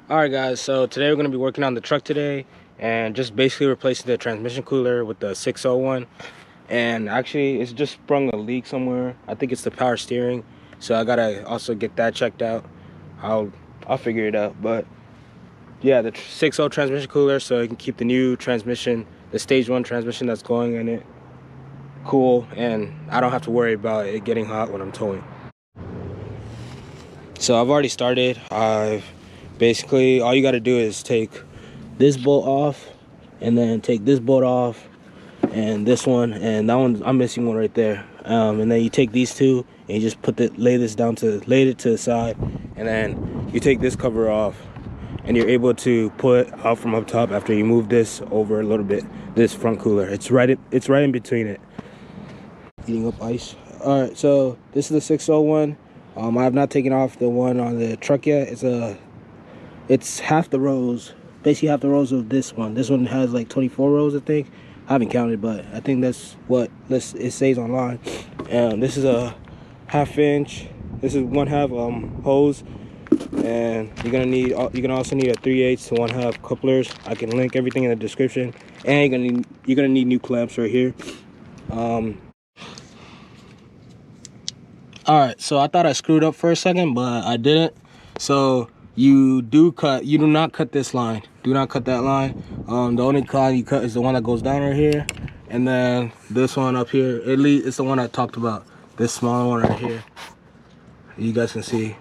Alright guys, so today we're going to be working on the truck today and just basically replacing the transmission cooler with the 601. And actually it's just sprung a leak somewhere. I think it's the power steering, so I gotta also get that checked out. I'll figure it out. But yeah, the 6.0 transmission cooler, so you can keep the new transmission, the stage 1 transmission that's going in it, cool, and I don't have to worry about it getting hot when I'm towing. So I've already started. Basically, all you got to do is take this bolt off, and then take this bolt off, and this one, and that one, I'm missing one right there. And then you take these two, and you just lay it to the side, and then you take this cover off, and you're able to pull it out from up top after you move this over a little bit. This front cooler, it's right in between it. Eating up ice. All right, so this is the 601. I have not taken off the one on the truck yet. It's half the rows, basically half the rows of this one. This one has like 24 rows, I think. I haven't counted, but I think that's what it says online. And this is a 1/2 inch. This is 1/2 hose, and you're gonna also need a 3/8 to 1/2 couplers. I can link everything in the description. And you're gonna need new clamps right here. All right, so I thought I screwed up for a second, but I didn't. So you do not cut this line. Do not cut that line. The only line you cut is the one that goes down right here, and then this one up here, at least it's the one I talked about, this smaller one right here, you guys can see.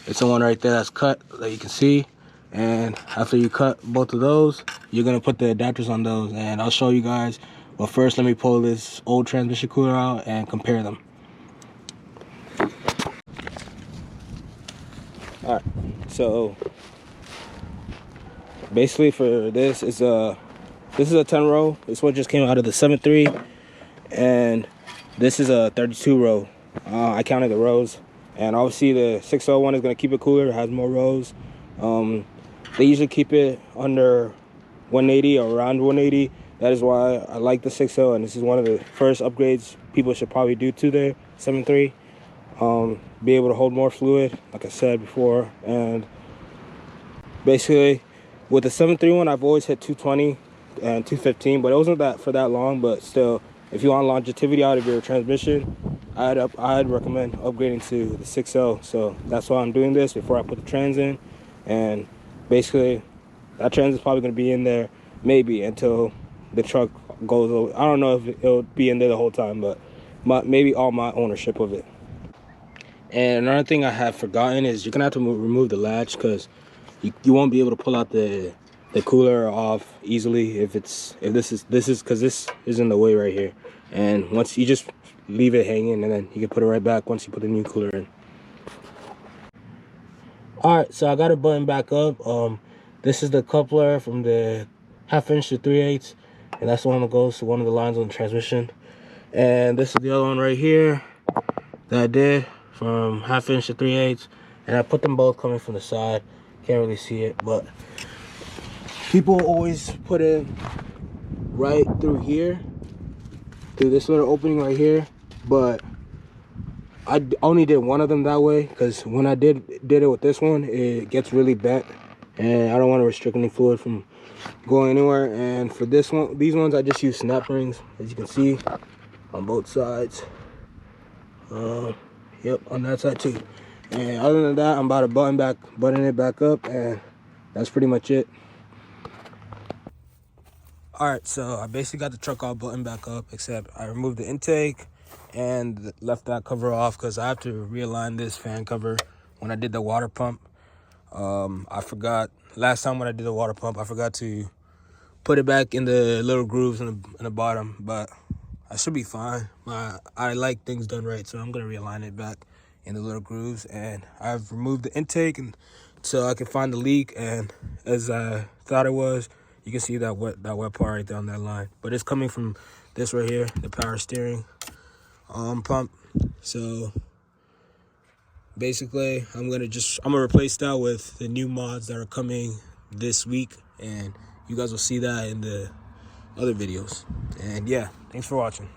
It's the one right there that's cut, that you can see. And after you cut both of those, you're gonna put the adapters on those, and I'll show you guys. But first, let me pull this old transmission cooler out and compare them. All right, so basically for this is a 10 row. This one just came out of the 7.3, and this is a 32 row. I counted the rows, and obviously the 601 is going to keep it cooler. It has more rows. They usually keep it under 180 or around 180. That is why I like the 6.0, and this is one of the first upgrades people should probably do to their 7.3. Be able to hold more fluid, like I said before. And basically with the 7.3 one, I've always hit 220 and 215, but it wasn't that for that long. But still, if you want longevity out of your transmission, I'd recommend upgrading to the 6.0. So that's why I'm doing this before I put the trans in. And basically that trans is probably going to be in there maybe until the truck goes over. I don't know if it'll be in there the whole time, but maybe all my ownership of it. And another thing I have forgotten is you're gonna have to remove the latch, because you won't be able to pull out the cooler off easily if this is because this is in the way right here. And once you just leave it hanging, and then you can put it right back once you put the new cooler in. All right, so I got it buttoned back up. This is the coupler from the 1/2 inch to 3/8, and that's the one that goes to one of the lines on the transmission. And this is the other one right here that I did, from 1/2 inch to 3/8, and I put them both coming from the side. Can't really see it, but people always put it right through here, through this little opening right here. But I only did one of them that way, because when I did it with this one, it gets really bent, and I don't want to restrict any fluid from going anywhere. And for these ones, I just use snap rings, as you can see, on both sides. Yep, on that side too. And other than that, I'm about to button it back up, and that's pretty much it. All right, so I basically got the truck all buttoned back up, except I removed the intake and left that cover off because I have to realign this fan cover when I did the water pump. I forgot last time when I did the water pump, I forgot to put it back in the little grooves in the bottom, but I should be fine. I like things done right, so I'm gonna realign it back in the little grooves. And I've removed the intake, and so I can find the leak. And as I thought it was, you can see that wet part right there on that line. But it's coming from this right here, the power steering pump. So basically, I'm gonna replace that with the new mods that are coming this week, and you guys will see that in the other videos. And yeah, thanks for watching.